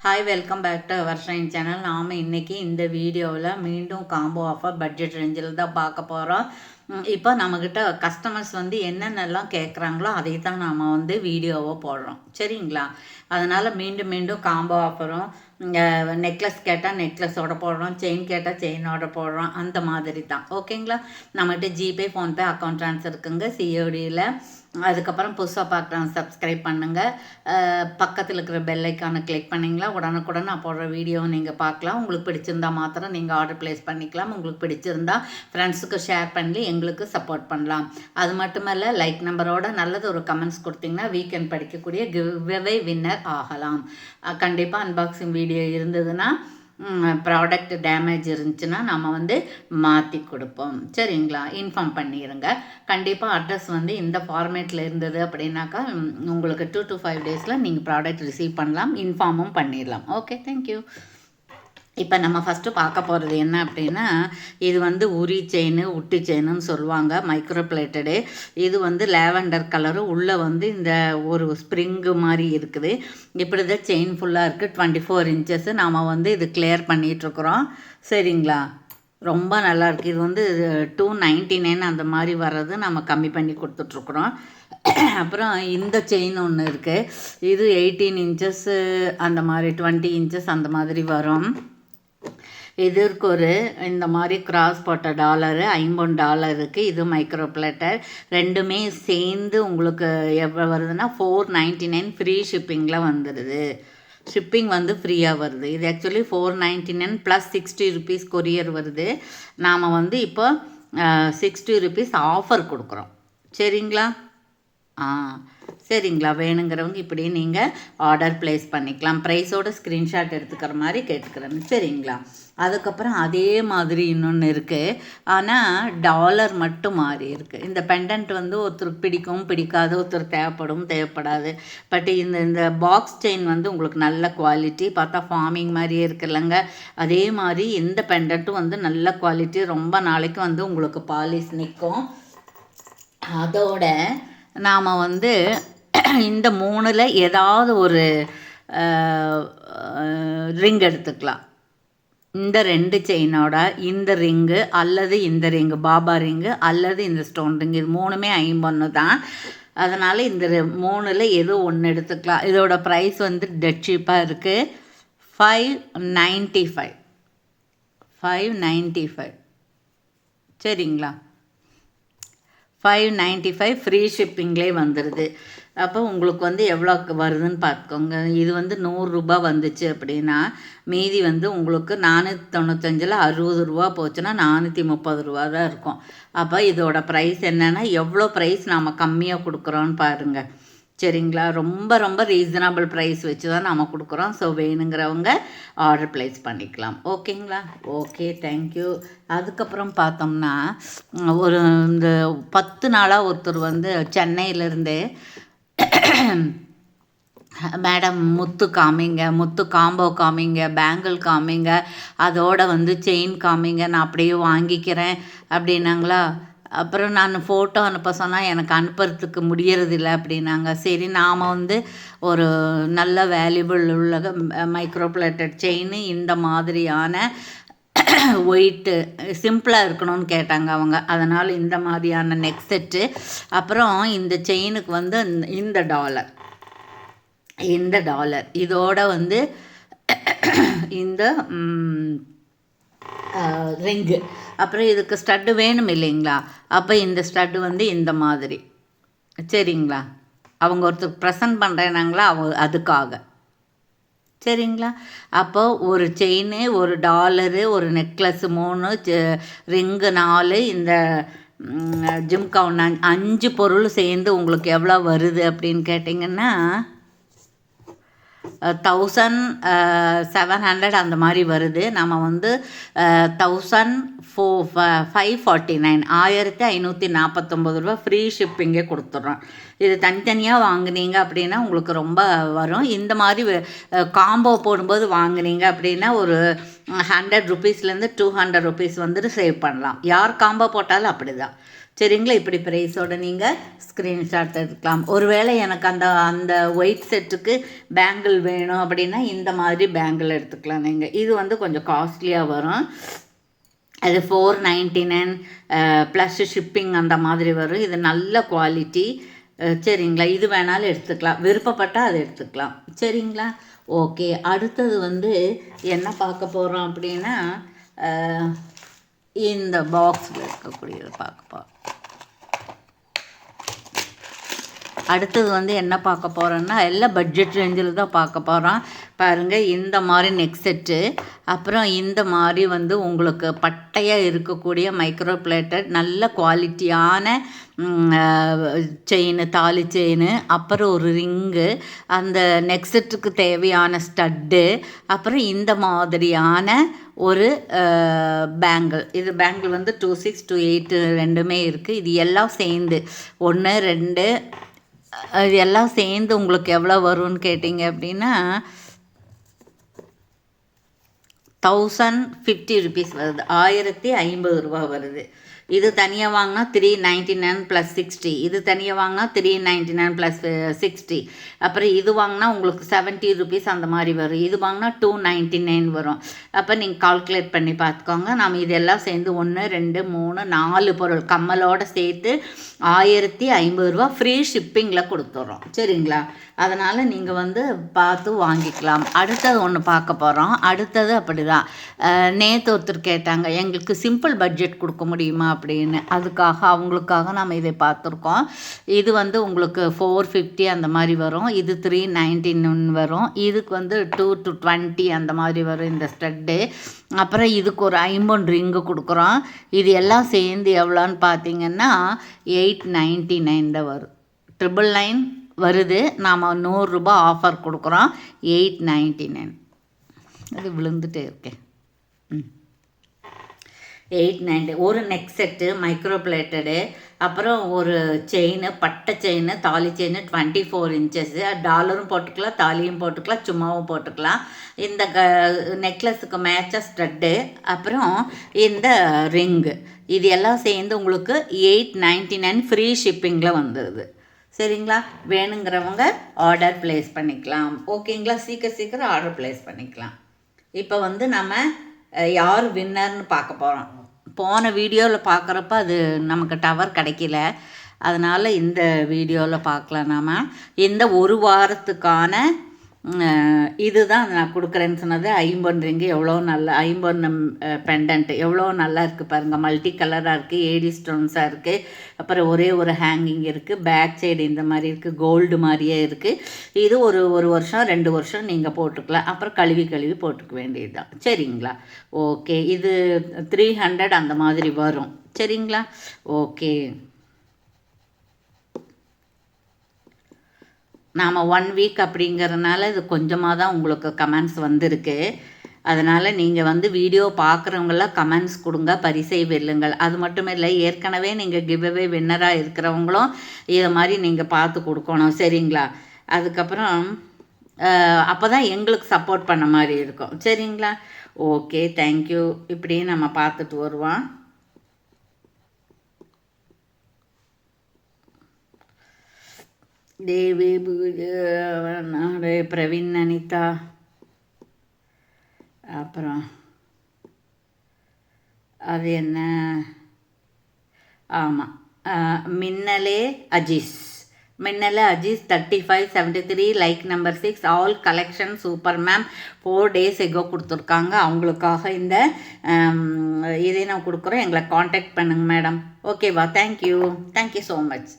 Hi, welcome back to our Shine channel. நாம் இன்றைக்கி இந்த வீடியோவில் மீண்டும் காம்போ ஆஃபர் பட்ஜெட் ரேஞ்சில் தான் பார்க்க போகிறோம். இப்போ நம்மக்கிட்ட கஸ்டமர்ஸ் வந்து என்னென்னலாம் கேட்குறாங்களோ அதை தான் நாம் வந்து வீடியோவை போடுறோம், சரிங்களா? அதனால் மீண்டும் மீண்டும் காம்போ ஆஃபரும், நெக்லஸ் கேட்டால் நெக்லஸோட போடுறோம், செயின் கேட்டால் செயினோட போடுறோம், அந்த மாதிரி தான். ஓகேங்களா? நம்மகிட்ட ஜிபே, ஃபோன்பே அக்கௌண்ட் ட்ரான்ஸ்ஃபர் இருக்குங்க. சிஓடியில். அதுக்கப்புறம் புதுசாக பார்க்குறவங்க சப்ஸ்கிரைப் பண்ணுங்கள். பக்கத்தில் இருக்கிற பெல் ஐக்கானை கிளிக் பண்ணிங்களா உடனுக்குடன் நான் போடுற வீடியோவை நீங்கள் பார்க்கலாம். உங்களுக்கு பிடிச்சிருந்தா மாத்திரம் நீங்கள் ஆர்டர் ப்ளேஸ் பண்ணிக்கலாம். உங்களுக்கு பிடிச்சிருந்தா ஃப்ரெண்ட்ஸுக்கு ஷேர் பண்ணி எங்களுக்கு சப்போர்ட் பண்ணலாம். அது மட்டும் இல்லை, லைக் நம்பரோட நல்லது ஒரு கமெண்ட்ஸ் கொடுத்தீங்கன்னா வீக்கெண்ட் படிக்கக்கூடிய கிவ்அவே வின்னர் ஆகலாம். கண்டிப்பாக அன்பாக்சிங் வீடியோ இருந்ததுன்னா, ப்ராடக்ட் டேமேஜ் இருந்துச்சுன்னா நம்ம வந்து மாற்றி கொடுப்போம், சரிங்களா? இன்ஃபார்ம் பண்ணிடுங்க. கண்டிப்பாக அட்ரஸ் வந்து இந்த ஃபார்மேட்டில் இருந்தது அப்படின்னாக்கா உங்களுக்கு 2 to 5 டேஸில் நீங்கள் ப்ராடக்ட் ரிசீவ் பண்ணலாம், இன்ஃபார்மும் பண்ணிடலாம். Okay, thank you. இப்போ நம்ம ஃபஸ்ட்டு பார்க்க போகிறது என்ன அப்படின்னா, இது வந்து உரி செயின், உட்டி செயின்னு சொல்லுவாங்க, மைக்ரோ பிளேட்டடு. இது வந்து லேவெண்டர் கலரு, உள்ளே வந்து இந்த ஒரு ஸ்ப்ரிங்கு மாதிரி இருக்குது. இப்படி தான் செயின் ஃபுல்லாக இருக்குது. 24 inches நாம் வந்து இது கிளியர் பண்ணிகிட்ருக்குறோம், சரிங்களா? ரொம்ப நல்லாயிருக்கு. இது வந்து 299 அந்த மாதிரி வர்றது நம்ம கம்மி பண்ணி கொடுத்துட்ருக்குறோம். அப்புறம் இந்த செயின் ஒன்று இருக்குது. இது 18 inches அந்த மாதிரி, 20 inches அந்த மாதிரி வரும். இதற்கு ஒரு இந்த மாதிரி கிராஸ் போட்ட டாலரு $50 இருக்குது. இது மைக்ரோ பிளேட்டர். ரெண்டுமே சேர்ந்து உங்களுக்கு எவ்வளோ வருதுன்னா 499 ஃப்ரீ ஷிப்பிங்கில் வந்துடுது. ஷிப்பிங் வந்து ஃப்ரீயாக வருது. இது ஆக்சுவலி 499 ப்ளஸ் 60 rupees கொரியர் வருது. நாம் வந்து இப்போ 60 rupees ஆஃபர் கொடுக்குறோம், சரிங்களா? சரிங்களா? வேணுங்கிறவங்க இப்படி நீங்கள் ஆர்டர் ப்ளேஸ் பண்ணிக்கலாம். ப்ரைஸோட ஸ்க்ரீன்ஷாட் எடுத்துக்கிற மாதிரி கேட்டுக்கிறேன், சரிங்களா? அதுக்கப்புறம் அதே மாதிரி இன்னொன்று இருக்குது, ஆனால் டாலர் மட்டும் மாறி இருக்குது. இந்த பெண்டன்ட் வந்து ஒருத்தருக்கு பிடிக்கும், பிடிக்காது, ஒருத்தர் தேவைப்படாது. பட் இந்த பாக்ஸ் செயின் வந்து உங்களுக்கு நல்ல குவாலிட்டி, பார்த்தா ஃபார்மிங் மாதிரியே இருக்குல்லங்க. அதே மாதிரி இந்த பெண்டன்ட்டும் வந்து நல்ல குவாலிட்டி, ரொம்ப நாளைக்கு வந்து உங்களுக்கு பாலிஷ் நிற்கும். அதோட நாம் வந்து இந்த 3ல் ஏதாவது ஒரு ரிங் எடுத்துக்கலாம். இந்த 2 செயினோட இந்த ரிங்கு அல்லது இந்த ரிங்கு, பாபா ரிங்கு அல்லது இந்த ஸ்டோன் ரிங்கு, இது 3மே 51 தான். அதனால் இந்த 3ல் ஏதோ ஒன்று எடுத்துக்கலாம். இதோட ப்ரைஸ் வந்து டெட் சீப்பாக இருக்குது. 595, சரிங்களா? 595 ஃப்ரீ ஷிப்பிங்லேயே வந்துடுது. அப்போ உங்களுக்கு வந்து எவ்வளோ வருதுன்னு பார்த்துக்கோங்க. இது வந்து 100 ரூபா வந்துச்சு அப்படின்னா, மீதி வந்து உங்களுக்கு 495ல் 60 ரூபா போச்சுன்னா 430 ரூபா தான் இருக்கும். அப்போ இதோட ப்ரைஸ் என்னென்னா, எவ்வளோ ப்ரைஸ் நாம் கம்மியாக கொடுக்குறோன்னு பாருங்கள், சரிங்களா? ரொம்ப ரொம்ப ரீசனபிள் ப்ரைஸ் வச்சு தான் நம்ம கொடுக்குறோம். ஸோ வேணுங்கிறவங்க ஆர்டர் ப்ளேஸ் பண்ணிக்கலாம், ஓகேங்களா? Okay, thank you. அதுக்கப்புறம் பார்த்தோம்னா, ஒரு இந்த 10 நாளாக ஒருத்தர் வந்து சென்னையிலேருந்து, மேடம் முத்து காமிங்க, முத்து காம்போ காமிங்க, பேங்கிள் காமிங்க, அதோட வந்து செயின் காமிங்க, நான் அப்படியே வாங்கிக்கிறேன் அப்படின்னாங்களா. அப்புறம் நான் ஃபோட்டோ அனுப்ப சொன்னால் எனக்கு அனுப்புறதுக்கு முடியறதில்லை அப்படின்னாங்க. சரி, நாம் வந்து ஒரு நல்ல வேல்யூபிள் உள்ள மைக்ரோ பிளேட்டட் செயின், இந்த மாதிரியான ஒயிட்டு சிம்பிளாக இருக்கணும்னு கேட்டாங்க அவங்க. அதனால் இந்த மாதிரியான நெக் செட்டு. அப்புறம் இந்த செயினுக்கு வந்து இந்த டாலர் இதோட வந்து இந்த ரிங்கு. அப்புறம் இதுக்கு ஸ்டட்டு வேணும் இல்லைங்களா? அப்போ இந்த ஸ்டட்டு வந்து இந்த மாதிரி, சரிங்களா? அவங்க ஒருத்தர் ப்ரெசன்ட் பண்ணுறேனாங்களா, அதுக்காக, சரிங்களா? அப்போ ஒரு செயின், ஒரு டாலரு, ஒரு நெக்லஸ் 3, ரிங்கு 4, இந்த ஜிம்கா 5 பொருள் சேர்ந்து உங்களுக்கு எவ்வளோ வருது அப்படின்னு கேட்டிங்கன்னா 1700 அந்த மாதிரி வருது. நம்ம வந்து 1549 1549 ரூபா ஃப்ரீ ஷிப்பிங்கே கொடுத்துட்றோம். இது தனித்தனியாக வாங்கினீங்க அப்படின்னா உங்களுக்கு ரொம்ப வரும். இந்த மாதிரி காம்போ போடும்போது வாங்கினீங்க அப்படின்னா ஒரு 100 rupeesலேருந்து 200 rupees வந்துட்டு சேவ் பண்ணலாம். யார் காம்போ போட்டாலும் அப்படி தான், சரிங்களா. இப்படி ப்ரைஸோடு நீங்கள் ஸ்க்ரீன்ஷாட் எடுக்கலாம். ஒருவேளை எனக்கு அந்த அந்த ஒயிட் செட்டுக்கு பேங்கிள் வேணும் அப்படின்னா இந்த மாதிரி பேங்கிள் எடுத்துக்கலாம் நீங்கள். இது வந்து கொஞ்சம் காஸ்ட்லியாக வரும். அது 499 ப்ளஸ் ஷிப்பிங் அந்த மாதிரி வரும். இது நல்ல குவாலிட்டி. சரிங்களா. இது வேணாலும் எடுத்துக்கலாம், விருப்பப்பட்டால் அதை எடுத்துக்கலாம். சரிங்களா. ஓகே. அடுத்தது வந்து என்ன பார்க்க போகிறோம் அப்படின்னா இந்த பாக்ஸில் இருக்கக்கூடியது பார்க்க போகிறோம். அடுத்தது வந்து என்ன பார்க்க போகிறோன்னா எல்லாம் பட்ஜெட் ரேஞ்சில் தான் பார்க்க போகிறோம். பாருங்கள், இந்த மாதிரி நெக் செட்டு, அப்புறம் இந்த மாதிரி வந்து உங்களுக்கு பட்டையாக இருக்கக்கூடிய மைக்ரோ பிளேட்டட் நல்ல குவாலிட்டியான செயின், தாலி செயின், அப்புறம் ஒரு ரிங்கு, அந்த நெக் செட்டுக்கு தேவையான ஸ்டட்டு, அப்புறம் இந்த மாதிரியான ஒரு பேங்கிள். இது பேங்கிள் வந்து 26, 28 ரெண்டுமே இருக்குது. இது எல்லாம் சேர்ந்து 1, 2 இது எல்லாம் சேர்ந்து உங்களுக்கு எவ்வளோ வரும்னு கேட்டிங்க அப்படின்னா 1050 ருபீஸ் வருது. 1050 ரூபா வருது. இது தனியாக வாங்கினா 399 + 60. இது தனியாக வாங்கினா 399 + 60. அப்புறம் இது வாங்கினா உங்களுக்கு 70 ருபீஸ் அந்த மாதிரி வரும். இது வாங்கினா 299 வரும். அப்போ நீங்கள் கால்குலேட் பண்ணி பார்த்துக்கோங்க. நம்ம இதெல்லாம் சேர்ந்து 1, 2, 3, 4 பொருள் கம்மலோடு சேர்த்து 1050 ரூபா ஃப்ரீ ஷிப்பிங்கில் கொடுத்துட்றோம். சரிங்களா. அதனால் நீங்கள் வந்து பார்த்து வாங்கிக்கலாம். அடுத்தது ஒன்று பார்க்க போகிறோம். அடுத்தது அப்படி தான், நேற்று ஒருத்தர் கேட்டாங்க எங்களுக்கு சிம்பிள் பட்ஜெட் கொடுக்க முடியுமா அப்படின்னு. அவங்களுக்காக நம்ம இதை பார்த்துருக்கோம். இது வந்து உங்களுக்கு 450 அந்த மாதிரி வரும். இது 399 வரும். இதுக்கு வந்து 2 to 20 அந்த மாதிரி வரும் இந்த ஸ்டட்டு. அப்புறம் இதுக்கு ஒரு 50 ரிங்கு கொடுக்குறோம். இது எல்லாம் சேர்ந்து எவ்வளோன்னு பார்த்தீங்கன்னா 899 தான் வரும். 999 வருது. நாம் 100 ரூபா ஆஃபர் கொடுக்குறோம். 899. அது விழுந்துட்டே இருக்கேன். 890. ஒரு நெக் செட்டு மைக்ரோ பிளேட்டடு, அப்புறம் ஒரு செயின், பட்டை செயின், தாலி செயின் 24 இன்ச்சஸ். டாலரும் போட்டுக்கலாம், தாலியும் போட்டுக்கலாம், சும்மாவும் போட்டுக்கலாம். இந்த நெக்லஸுக்கு மேட்சாக ஸ்டட்டு, அப்புறம் இந்த ரிங்கு, இது எல்லாம் சேர்ந்து உங்களுக்கு 899 ஃப்ரீ ஷிப்பிங்கில் வந்துடுது. சரிங்களா. வேணுங்கிறவங்க ஆர்டர் ப்ளேஸ் பண்ணிக்கலாம். ஓகேங்களா. சீக்கிரம் ஆர்டர் ப்ளேஸ் பண்ணிக்கலாம். இப்போ வந்து நம்ம யார் வின்னர்னு பார்க்க போகிறோம். போன வீடியோவில் பார்க்குறப்ப அது நமக்கு டவர் கிடைக்கல, அதனால் இந்த வீடியோவில் பார்க்கலாம். நாம் இந்த ஒரு வாரத்துக்கான இதுதான் நான் கொடுக்குறேன்னு சொன்னது. 50 ரிங்கு எவ்வளோ நல்ல 50 பெண்டன்ட்டு எவ்வளோ நல்லா இருக்குது பாருங்கள். மல்டி கலராக இருக்குது, ஏடி ஸ்டோன்ஸாக இருக்குது, அப்புறம் ஒரே ஒரு ஹேங்கிங் இருக்குது, பேக் சைடு இந்த மாதிரி இருக்குது, கோல்டு மாதிரியே இருக்குது. இது ஒரு வருஷம் 2 வருஷம் நீங்கள் போட்டுக்கலாம். அப்புறம் கழுவி போட்டுக்க வேண்டியது தான். சரிங்களா. ஓகே. இது 300 அந்த மாதிரி வரும். சரிங்களா. ஓகே. நாம் 1 வீக் அப்படிங்கிறதுனால இது கொஞ்சமாக தான் உங்களுக்கு கமெண்ட்ஸ் வந்திருக்கு. அதனால் நீங்கள் வந்து வீடியோ பார்க்குறவங்களாம் கமெண்ட்ஸ் கொடுங்க, பரிசை வெல்லுங்கள். அது மட்டும் இல்லை, ஏற்கனவே நீங்கள் கிவ்அவே வின்னராக இருக்கிறவங்களும் இதை மாதிரி நீங்கள் பார்த்து கொடுக்கணும். சரிங்களா. அதுக்கப்புறம் அப்போ தான் எங்களுக்கு சப்போர்ட் பண்ண மாதிரி இருக்கும். சரிங்களா. ஓகே. தேங்க்யூ. இப்படியே நம்ம பார்த்துட்டு வருவோம். தேவி பிரவீன், அனிதா, அப்புறம் அது என்ன, ஆமாம், Minnale Aziz 3573 like number 6 all collection super ma'am 4 days எகோ கொடுத்துருக்காங்க. அவங்களுக்காக இந்த இதை நான் கொடுக்குறோம். எங்களை காண்டாக்ட் பண்ணுங்கள் மேடம். ஓகேவா. Thank you so much.